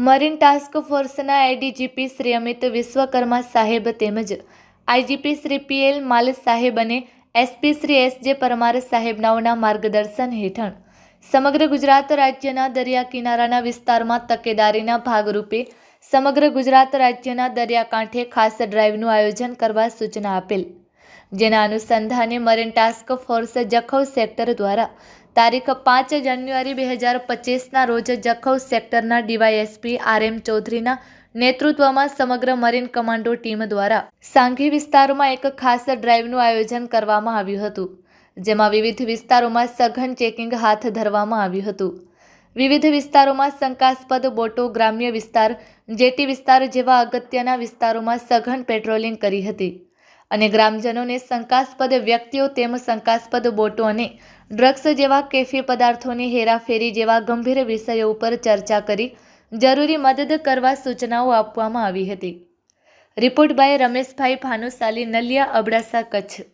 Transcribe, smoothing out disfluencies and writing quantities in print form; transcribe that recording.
Marine task ફોર્સના ADGP Shri Amit Vishwakarma સાહેબ તેમજ આઈજીપી શ્રી પીએલ માલ સાહેબ અને એસપી શ્રી એસજે પરમાર સાહેબનાઓના માર્ગદર્શન હેઠળ સમગ્ર ગુજરાત રાજ્યના દરિયા કિનારાના વિસ્તારમાં તકેદારીના ભાગરૂપે સમગ્ર ગુજરાત રાજ્યના દરિયાકાંઠે ખાસ ડ્રાઇવનું આયોજન કરવા સૂચના આપેલ, જેના અનુસંધાને marine task force Jakhau sector દ્વારા તારીખ 5 જાન્યુઆરી 2025ના રોજ જખૌ સેક્ટરના ડીવાયએસપી આરએમ ચૌધરીના નેતૃત્વમાં સમગ્ર મરીન કમાન્ડો ટીમ દ્વારા સાંઘી વિસ્તારોમાં એક ખાસ ડ્રાઇવનું આયોજન કરવામાં આવ્યું હતું, જેમાં વિવિધ વિસ્તારોમાં સઘન ચેકિંગ હાથ ધરવામાં આવ્યું હતું. વિવિધ વિસ્તારોમાં શંકાસ્પદ બોટો, ગ્રામ્ય વિસ્તાર, જેટી વિસ્તાર જેવા અગત્યના વિસ્તારોમાં સઘન પેટ્રોલિંગ કરી હતી અને ગ્રામજનોને શંકાસ્પદ વ્યક્તિઓ તેમ શંકાસ્પદ બોટો અને ડ્રગ્સ જેવા કેફી પદાર્થોની હેરાફેરી જેવા ગંભીર વિષયો ઉપર ચર્ચા કરી જરૂરી મદદ કરવા સૂચનાઓ આપવામાં આવી હતી. Report by Rameshbhai Bhanushali, Naliya, Abdasa, Kutch.